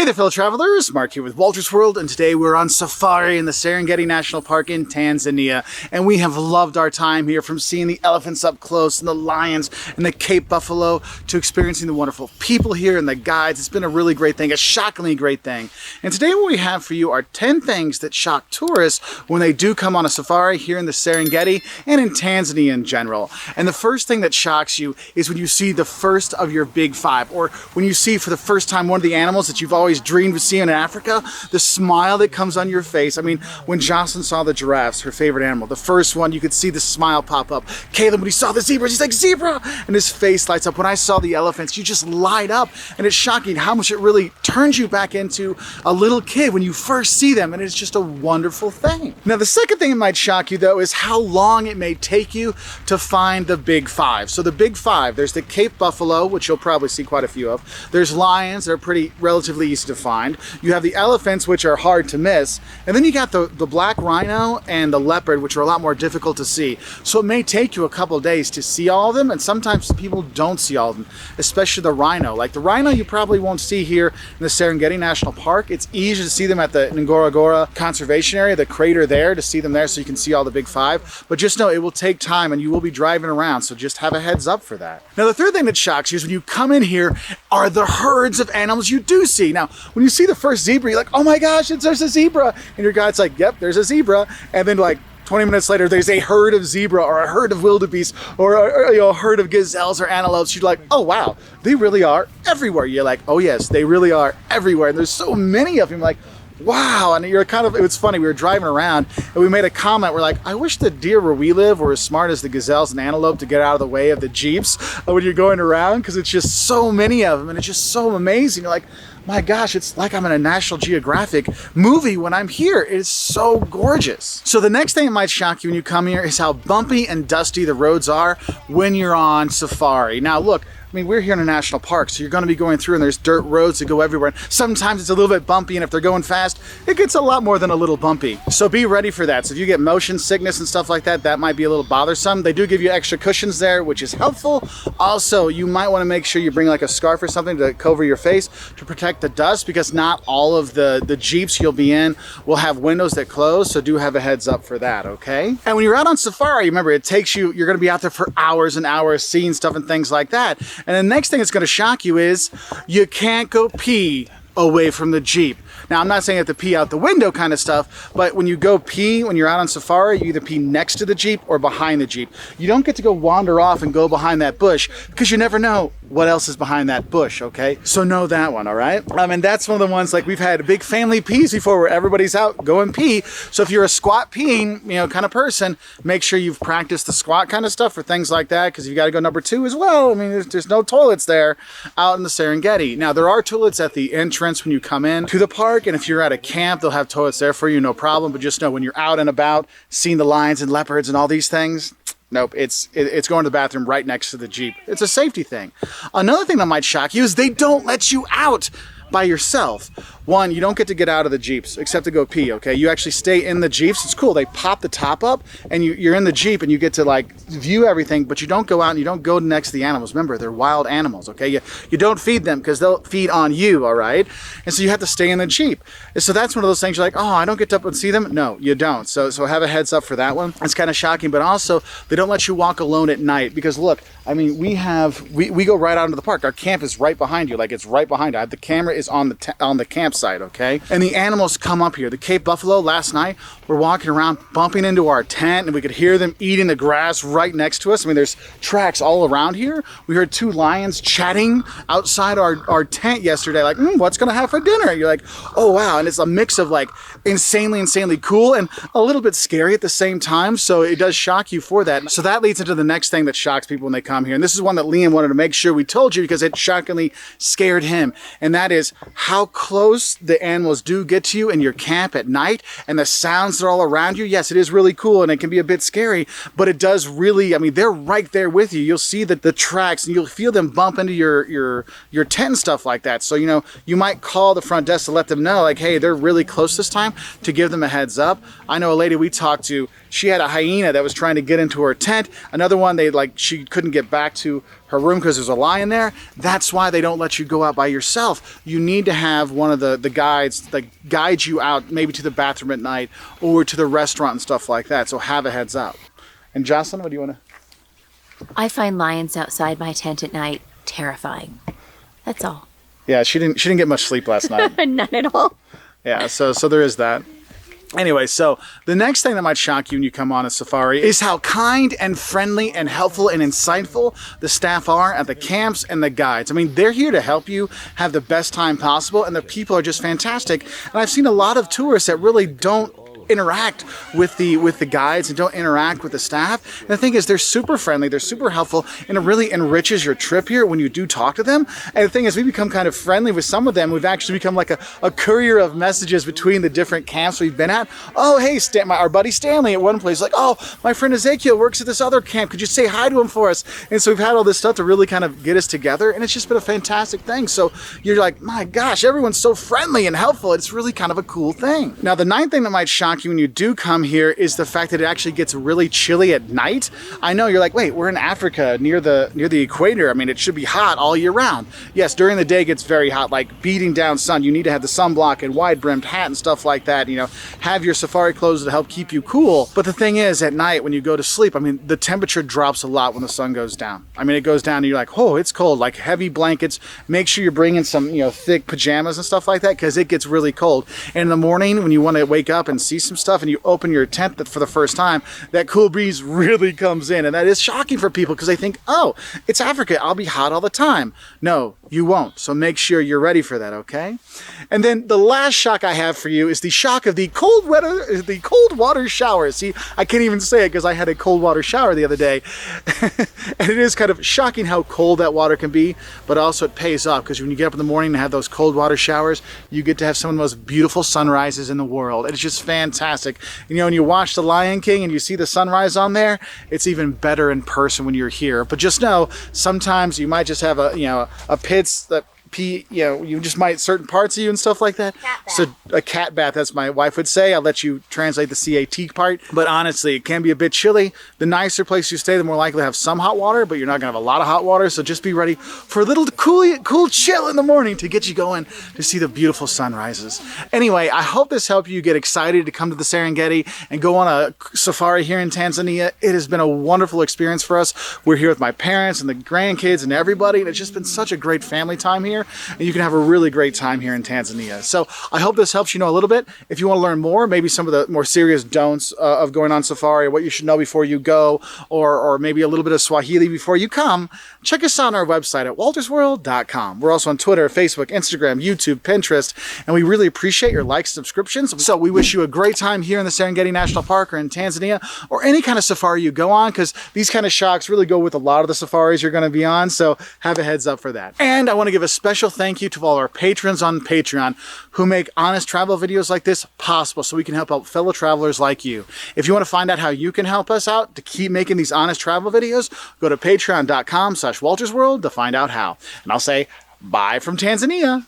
Hey there fellow travelers, Mark here with Wolters World, and today we're on safari in the Serengeti National Park in Tanzania, and we have loved our time here, from seeing the elephants up close and the lions and the Cape buffalo to experiencing the wonderful people here and the guides. It's been a really great thing, a shockingly great thing. And today what we have for you are 10 things that shock tourists when they do come on a safari here in the Serengeti and in Tanzania in general. And the first thing that shocks you is when you see the first of your big five, or when you see for the first time one of the animals that you've always dreamed of seeing in Africa, the smile that comes on your face. I mean, when Jocelyn saw the giraffes, her favorite animal, the first one, you could see the smile pop up. Caleb, when he saw the zebras, he's like, zebra! And his face lights up. When I saw the elephants, you just light up. And it's shocking how much it really turns you back into a little kid when you first see them. And it's just a wonderful thing. Now, the second thing that might shock you, though, is how long it may take you to find the big five. So the big five, there's the Cape buffalo, which you'll probably see quite a few of. There's lions, they're pretty relatively easy to find. You have the elephants, which are hard to miss. And then you got the black rhino and the leopard, which are a lot more difficult to see. So it may take you a couple of days to see all of them, and sometimes people don't see all of them, especially the rhino. Like the rhino you probably won't see here in the Serengeti National Park. It's easy to see them at the Ngorongoro Conservation Area, the crater there, to see them there so you can see all the big five. But just know it will take time and you will be driving around, so just have a heads up for that. Now the third thing that shocks you is when you come in here are the herds of animals you do see. Now when you see the first zebra, you're like, oh my gosh, there's a zebra. And your guide's like, yep, there's a zebra. And then like 20 minutes later, there's a herd of zebra or a herd of wildebeest or a herd of gazelles or antelopes. You're like, oh wow, they really are everywhere. You're like, oh yes, they really are everywhere. And there's so many of them. Like, wow. And you're kind of, it was funny, we were driving around and we made a comment, we're like, I wish the deer where we live were as smart as the gazelles and antelope to get out of the way of the jeeps when you're going around, because it's just so many of them and it's just so amazing. You're like, my gosh, it's like I'm in a National Geographic movie when I'm here. It's so gorgeous. So the next thing that might shock you when you come here is how bumpy and dusty the roads are when you're on safari. Now look, I mean, we're here in a national park, so you're going to be going through and there's dirt roads that go everywhere. Sometimes it's a little bit bumpy, and if they're going fast, it gets a lot more than a little bumpy. So be ready for that. So if you get motion sickness and stuff like that, that might be a little bothersome. They do give you extra cushions there, which is helpful. Also, you might want to make sure you bring like a scarf or something to cover your face to protect the dust, because not all of the Jeeps you'll be in will have windows that close, so do have a heads up for that, okay? And when you're out on safari, remember, it takes you, you're going to be out there for hours and hours seeing stuff and things like that. And the next thing that's going to shock you is you can't go pee away from the Jeep. Now, I'm not saying you have to pee out the window kind of stuff, but when you go pee, when you're out on safari, you either pee next to the Jeep or behind the Jeep. You don't get to go wander off and go behind that bush, because you never know what else is behind that bush, okay? So know that one, all right? And that's one of the ones, like, we've had big family pees before where everybody's out going pee. So if you're a squat peeing, kind of person, make sure you've practiced the squat kind of stuff for things like that, because you got to go number 2 as well. I mean, there's no toilets there out in the Serengeti. Now, there are toilets at the entrance when you come in to the park, and if you're at a camp, they'll have toilets there for you, no problem. But just know, when you're out and about, seeing the lions and leopards and all these things, nope, it's going to the bathroom right next to the Jeep. It's a safety thing. Another thing that might shock you is they don't let you out by yourself. One, you don't get out of the Jeeps except to go pee, okay? You actually stay in the Jeeps. It's cool. They pop the top up and you're in the Jeep and you get to like view everything, but you don't go out and you don't go next to the animals. Remember, they're wild animals, okay? You don't feed them because they'll feed on you, all right? And so you have to stay in the Jeep. And so that's one of those things you're like, oh, I don't get up and see them. No, you don't. So have a heads up for that one. It's kind of shocking, but also they don't let you walk alone at night, because look, I mean, we go right out into the park. Our camp is right behind you. Like, it's right behind you. The camera is on the campsite, okay? And the animals come up here. The Cape buffalo, last night, we're walking around bumping into our tent and we could hear them eating the grass right next to us. I mean, there's tracks all around here. We heard 2 lions chatting outside our tent yesterday, like, what's gonna have for dinner? And you're like, oh wow. And it's a mix of like insanely cool and a little bit scary at the same time. So it does shock you for that. So that leads into the next thing that shocks people when they come here. And this is one that Liam wanted to make sure we told you, because it shockingly scared him. And that is how close the animals do get to you in your camp at night, and the sounds that are all around you. Yes, it is really cool and it can be a bit scary, but it does really, I mean, they're right there with you. You'll see the tracks and you'll feel them bump into your tent and stuff like that. So, you might call the front desk to let them know, like, hey, they're really close this time, to give them a heads up. I know a lady we talked to, She had a hyena that was trying to get into her tent. Another one, she couldn't get back to her room because there's a lion there. That's why they don't let you go out by yourself. You need to have one of the guides that guide you out, maybe to the bathroom at night or to the restaurant and stuff like that. So have a heads up. And Jocelyn, what do you want to? I find lions outside my tent at night terrifying. That's all. Yeah, she didn't get much sleep last night. None at all. Yeah, so there is that. Anyway, so the next thing that might shock you when you come on a safari is how kind and friendly and helpful and insightful the staff are at the camps and the guides. I mean, they're here to help you have the best time possible, and the people are just fantastic. And I've seen a lot of tourists that really don't interact with the guides and don't interact with the staff. And the thing is, they're super friendly, they're super helpful, and it really enriches your trip here when you do talk to them. And the thing is, we become kind of friendly with some of them. We've actually become like a courier of messages between the different camps we've been at. Oh, hey, our buddy Stanley at one place, like, oh, my friend Ezekiel works at this other camp. Could you say hi to him for us? And so we've had all this stuff to really kind of get us together, and it's just been a fantastic thing. So you're like, my gosh, everyone's so friendly and helpful. It's really kind of a cool thing. Now, the ninth thing that might shock you when you do come here is the fact that it actually gets really chilly at night. I know you're like, wait, we're in Africa near the equator. I mean, it should be hot all year round. Yes, during the day it gets very hot, like beating down sun. You need to have the sunblock and wide brimmed hat and stuff like that. You know, have your safari clothes to help keep you cool. But the thing is, at night when you go to sleep, I mean, the temperature drops a lot when the sun goes down. I mean, it goes down and you're like, oh, it's cold. Like heavy blankets. Make sure you're bringing some, thick pajamas and stuff like that, because it gets really cold. And in the morning when you want to wake up and see some stuff and you open your tent for the first time, that cool breeze really comes in, and that is shocking for people because they think, oh, it's Africa, I'll be hot all the time. No, you won't. So make sure you're ready for that, okay? And then the last shock I have for you is the shock of the cold water shower. See, I can't even say it because I had a cold water shower the other day. And it is kind of shocking how cold that water can be, but also it pays off because when you get up in the morning and have those cold water showers, you get to have some of the most beautiful sunrises in the world. It's just fantastic. When you watch The Lion King and you see the sunrise on there, it's even better in person when you're here. But just know, sometimes you might just have a pits that you just might, certain parts of you and stuff like that. So a cat bath, that's my wife would say. I'll let you translate the CAT part. But honestly, it can be a bit chilly. The nicer place you stay, the more likely to have some hot water, but you're not gonna have a lot of hot water. So just be ready for a little cool chill in the morning to get you going to see the beautiful sunrises. Anyway, I hope this helped you get excited to come to the Serengeti and go on a safari here in Tanzania. It has been a wonderful experience for us. We're here with my parents and the grandkids and everybody, and it's just been such a great family time here. And you can have a really great time here in Tanzania. So I hope this helps you know a little bit. If you want to learn more, maybe some of the more serious don'ts of going on safari, what you should know before you go, or maybe a little bit of Swahili before you come, check us out on our website at woltersworld.com. We're also on Twitter, Facebook, Instagram, YouTube, Pinterest, and we really appreciate your likes and subscriptions. So we wish you a great time here in the Serengeti National Park or in Tanzania, or any kind of safari you go on, because these kind of shocks really go with a lot of the safaris you're going to be on. So have a heads up for that. And I want to give a special thank you to all our patrons on Patreon who make honest travel videos like this possible so we can help out fellow travelers like you. If you want to find out how you can help us out to keep making these honest travel videos, go to patreon.com/WoltersWorld to find out how. And I'll say bye from Tanzania.